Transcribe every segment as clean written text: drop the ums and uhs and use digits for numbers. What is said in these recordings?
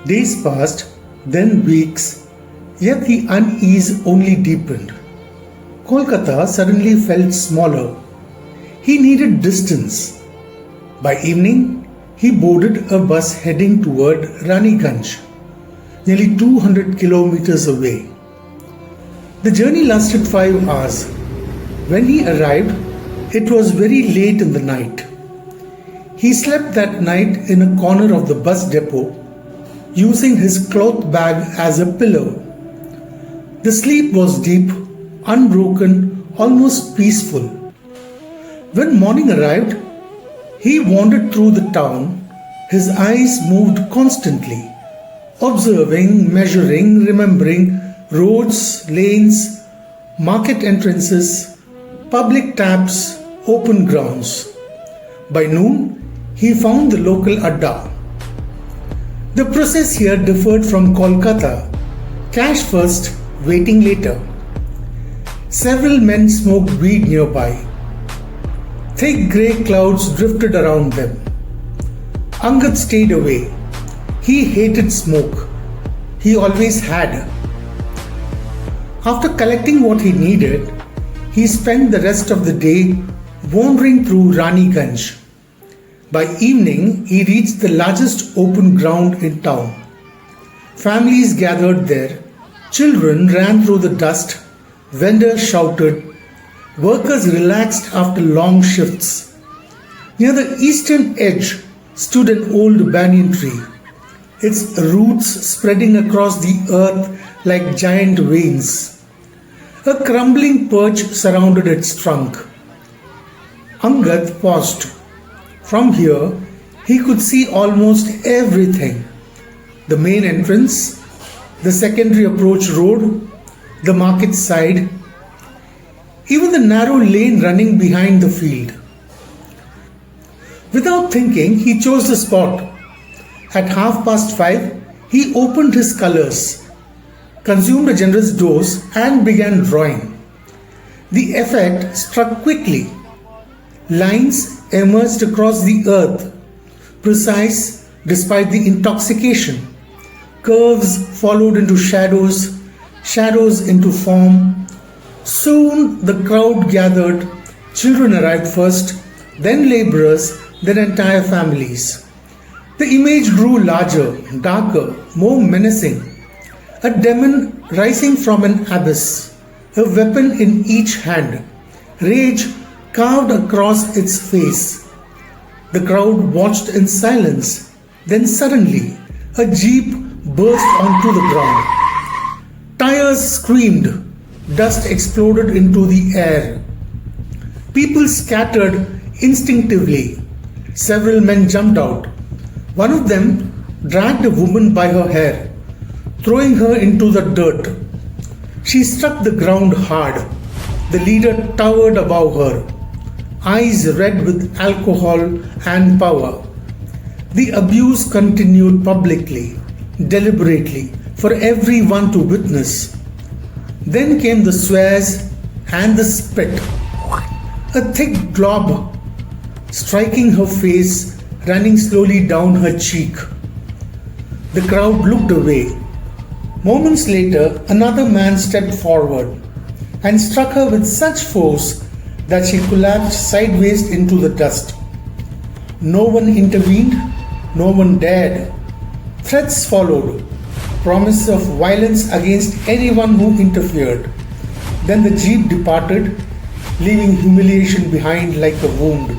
Days passed, then weeks, yet the unease only deepened. Kolkata suddenly felt smaller. He needed distance. By evening, he boarded a bus heading toward Raniganj, nearly 200 kilometers away. The journey lasted 5 hours. When he arrived, it was very late in the night. He slept that night in a corner of the bus depot, using his cloth bag as a pillow. The sleep was deep, unbroken, almost peaceful. When morning arrived, he wandered through the town. His eyes moved constantly, observing, measuring, remembering roads, lanes, market entrances, public taps, open grounds. By noon, he found the local adda. The process here differed from Kolkata. Cash first, waiting later. Several men smoked weed nearby. Thick grey clouds drifted around them. Angad stayed away. He hated smoke. He always had. After collecting what he needed, he spent the rest of the day wandering through Raniganj. By evening, he reached the largest open ground in town. Families gathered there. Children ran through the dust. Vendors shouted. Workers relaxed after long shifts. Near the eastern edge stood an old banyan tree, its roots spreading across the earth like giant veins. A crumbling perch surrounded its trunk. Angad paused. From here, he could see almost everything. The main entrance, the secondary approach road, the market side, even the narrow lane running behind the field. Without thinking, he chose the spot. At 5:30, he opened his colors, consumed a generous dose, and began drawing. The effect struck quickly. Lines emerged across the earth, precise despite the intoxication. Curves followed into shadows, shadows into form. Soon the crowd gathered. Children arrived first, then laborers, then entire families. The image grew larger, darker, more menacing. A demon rising from an abyss, a weapon in each hand, rage carved across its face. The crowd watched in silence. Then suddenly, a jeep burst onto the ground. Tires screamed. Dust exploded into the air. People scattered instinctively. Several men jumped out. One of them dragged a woman by her hair, throwing her into the dirt. She struck the ground hard. The leader towered above her, eyes red with alcohol and power. The abuse continued publicly, deliberately, for everyone to witness. Then came the swears and the spit. A thick glob striking her face, running slowly down her cheek. The crowd looked away. Moments later, another man stepped forward and struck her with such force that she collapsed sideways into the dust. No one intervened, no one dared. Threats followed, promise of violence against anyone who interfered. Then the jeep departed, leaving humiliation behind like a wound.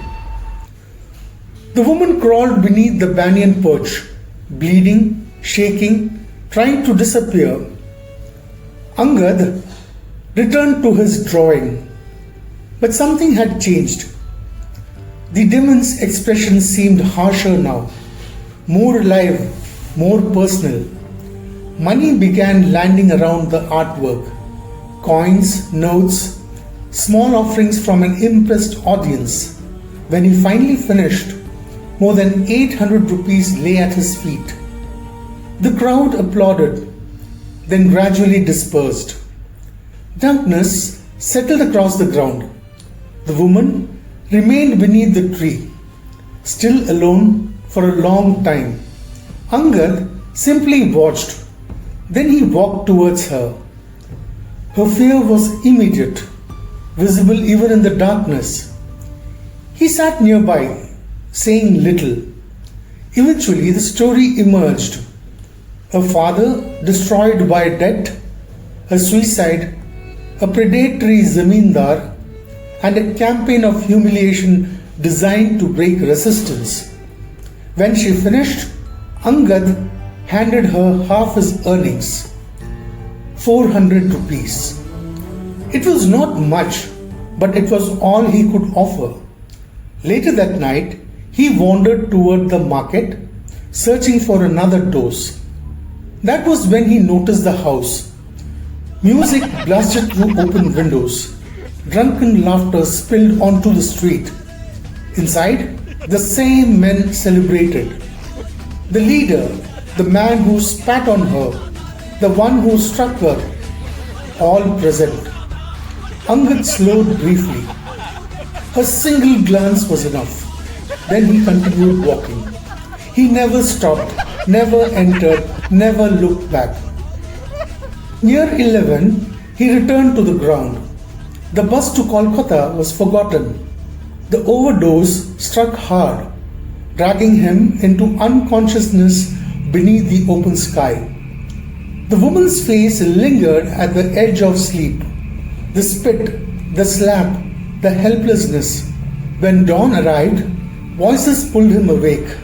The woman crawled beneath the banyan perch, bleeding, shaking, trying to disappear. Angad returned to his drawing. But something had changed. The demon's expression seemed harsher now, more alive, more personal. Money began landing around the artwork. Coins, notes, small offerings from an impressed audience. When he finally finished, more than 800 rupees lay at his feet. The crowd applauded, then gradually dispersed. Darkness settled across the ground. The woman remained beneath the tree, still alone for a long time. Angad simply watched. Then he walked towards her. Her fear was immediate, visible even in the darkness. He sat nearby, saying little. Eventually, the story emerged. A father destroyed by debt, a suicide, a predatory zamindar, and a campaign of humiliation designed to break resistance. When she finished, Angad handed her half his earnings, 400 rupees. It was not much, but it was all he could offer. Later that night, he wandered toward the market, searching for another dose. That was when he noticed the house. Music blasted through open windows. Drunken laughter spilled onto the street. Inside, the same men celebrated. The leader, the man who spat on her, the one who struck her, all present. Angad slowed briefly. A single glance was enough. Then he continued walking. He never stopped, never entered, never looked back. Near 11, he returned to the ground. The bus to Kolkata was forgotten. The overdose struck hard, dragging him into unconsciousness beneath the open sky. The woman's face lingered at the edge of sleep. The spit, the slap, the helplessness. When dawn arrived, voices pulled him awake.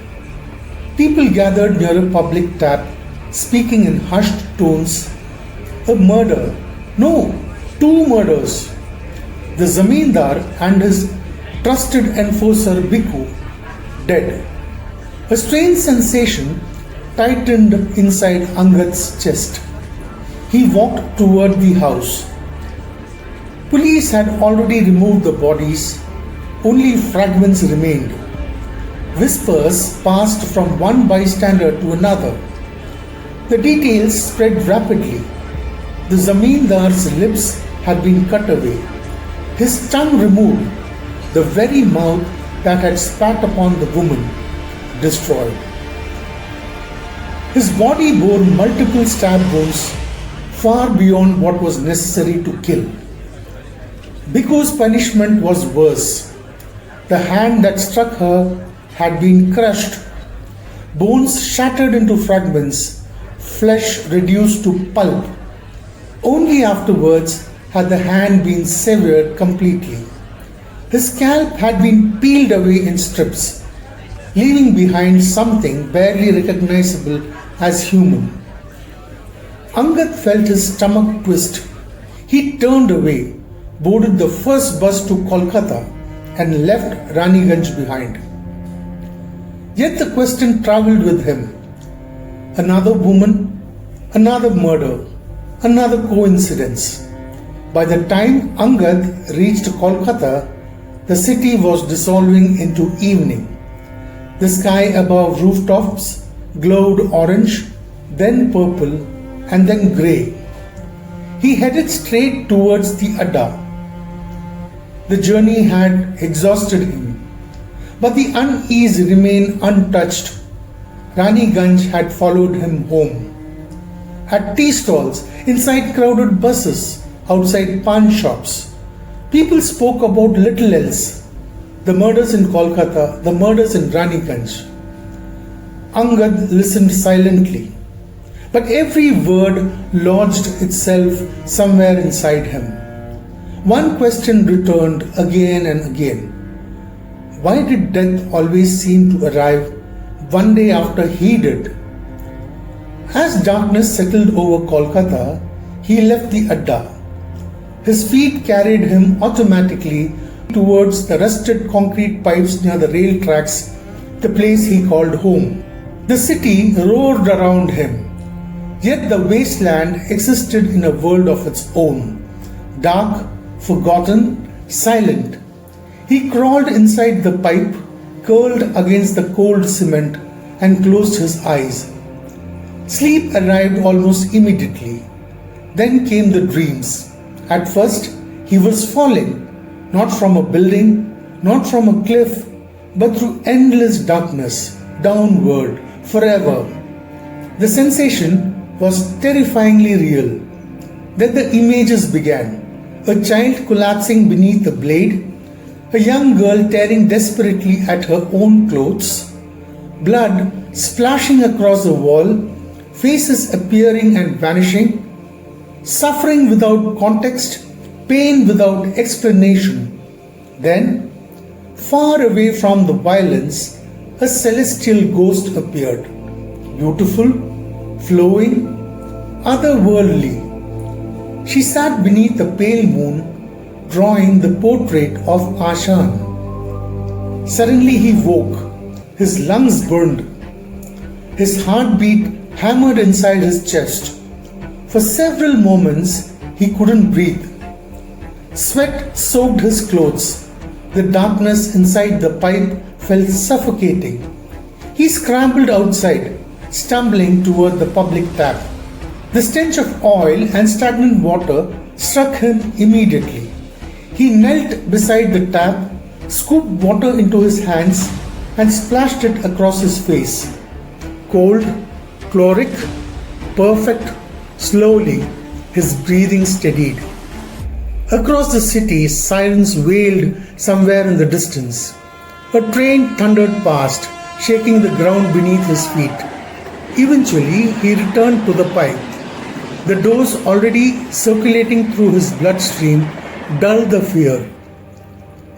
People gathered near a public tap, speaking in hushed tones. A murder. No, two murders. The zamindar and his trusted enforcer Bhikkhu, dead. A strange sensation tightened inside Angad's chest. He walked toward the house. Police had already removed the bodies. Only fragments remained. Whispers passed from one bystander to another. The details spread rapidly. The zamindar's lips had been cut away, his tongue removed, the very mouth that had spat upon the woman destroyed. His body bore multiple stab wounds far beyond what was necessary to kill. Bhikkhu's punishment was worse. The hand that struck her had been crushed, bones shattered into fragments, flesh reduced to pulp. Only afterwards had the hand been severed completely. His scalp had been peeled away in strips, leaving behind something barely recognizable as human. Angad felt his stomach twist. He turned away, boarded the first bus to Kolkata, and left Raniganj behind. Yet the question travelled with him. Another woman, another murder, another coincidence. By the time Angad reached Kolkata, the city was dissolving into evening. The sky above rooftops glowed orange, then purple, and then grey. He headed straight towards the Adda. The journey had exhausted him, but the unease remained untouched. Raniganj had followed him home. At tea stalls, inside crowded buses, outside pawn shops, people spoke about little else. The murders in Kolkata, the murders in Raniganj. Angad listened silently, but every word lodged itself somewhere inside him. One question returned again and again. Why did death always seem to arrive one day after he did? As darkness settled over Kolkata, he left the Adda. His feet carried him automatically towards the rusted concrete pipes near the rail tracks, the place he called home. The city roared around him, yet the wasteland existed in a world of its own, dark, forgotten, silent. He crawled inside the pipe, curled against the cold cement, and closed his eyes. Sleep arrived almost immediately. Then came the dreams. At first, he was falling, not from a building, not from a cliff, but through endless darkness, downward, forever. The sensation was terrifyingly real. Then the images began. A child collapsing beneath the blade, a young girl tearing desperately at her own clothes, blood splashing across the wall, faces appearing and vanishing, suffering without context, pain without explanation. Then, far away from the violence, a celestial ghost appeared. Beautiful, flowing, otherworldly. She sat beneath the pale moon, drawing the portrait of Ashan. Suddenly he woke. His lungs burned. His heartbeat hammered inside his chest. For several moments, he couldn't breathe. Sweat soaked his clothes. The darkness inside the pipe felt suffocating. He scrambled outside, stumbling toward the public tap. The stench of oil and stagnant water struck him immediately. He knelt beside the tap, scooped water into his hands, and splashed it across his face. Cold, chloric, perfect. Slowly, his breathing steadied. Across the city, sirens wailed somewhere in the distance. A train thundered past, shaking the ground beneath his feet. Eventually, he returned to the pipe. The dose already circulating through his bloodstream dulled the fear.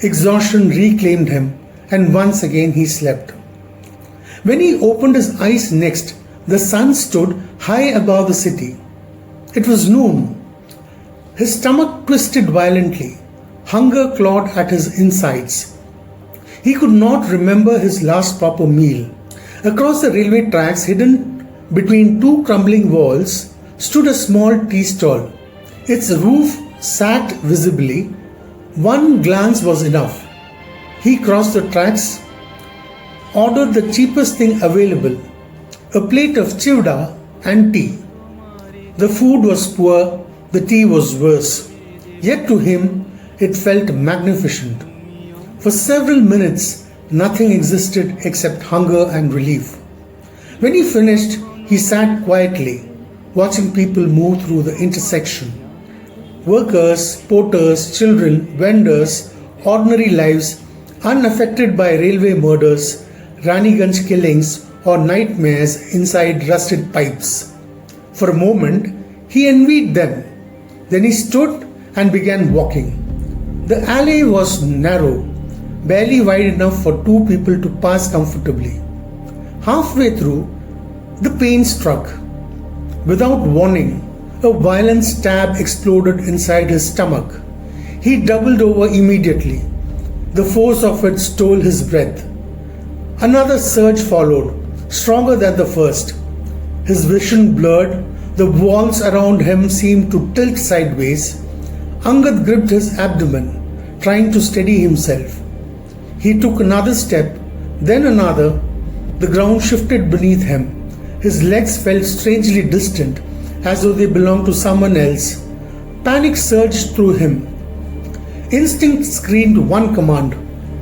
Exhaustion reclaimed him, and once again he slept. When he opened his eyes next, the sun stood high above the city. It was noon. His stomach twisted violently. Hunger clawed at his insides. He could not remember his last proper meal. Across the railway tracks, hidden between two crumbling walls, stood a small tea stall. Its roof sagged visibly. One glance was enough. He crossed the tracks, ordered the cheapest thing available, a plate of chivda and tea. The food was poor, the tea was worse. Yet to him, it felt magnificent. For several minutes, nothing existed except hunger and relief. When he finished, he sat quietly, watching people move through the intersection. Workers, porters, children, vendors, ordinary lives, unaffected by railway murders, Raniganj killings, or nightmares inside rusted pipes. For a moment, he envied them. Then he stood and began walking. The alley was narrow, barely wide enough for two people to pass comfortably. Halfway through, the pain struck. Without warning, a violent stab exploded inside his stomach. He doubled over immediately. The force of it stole his breath. Another surge followed, stronger than the first. His vision blurred. The walls around him seemed to tilt sideways. Angad gripped his abdomen, trying to steady himself. He took another step, then another. The ground shifted beneath him. His legs felt strangely distant, as though they belonged to someone else. Panic surged through him. Instinct screamed one command: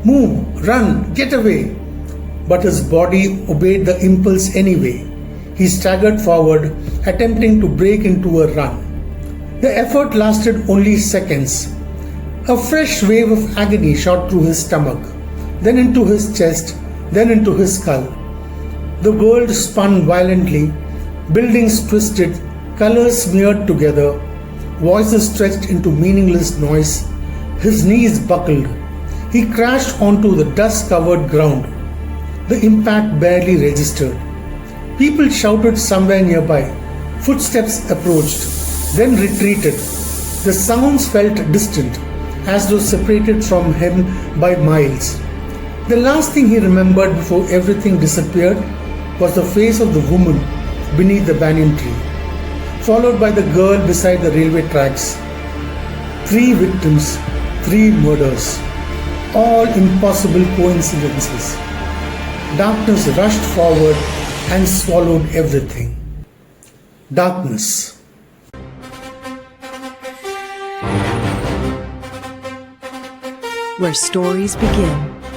move, run, get away. But his body obeyed the impulse anyway. He staggered forward, attempting to break into a run. The effort lasted only seconds. A fresh wave of agony shot through his stomach, then into his chest, then into his skull. The world spun violently, buildings twisted, colors smeared together, voices stretched into meaningless noise. His knees buckled. He crashed onto the dust-covered ground. The impact barely registered. People shouted somewhere nearby. Footsteps approached, then retreated. The sounds felt distant, as though separated from him by miles. The last thing he remembered before everything disappeared was the face of the woman beneath the banyan tree, followed by the girl beside the railway tracks. 3 victims, 3 murders, all impossible coincidences. Darkness rushed forward and swallowed everything. Darkness. Where stories begin.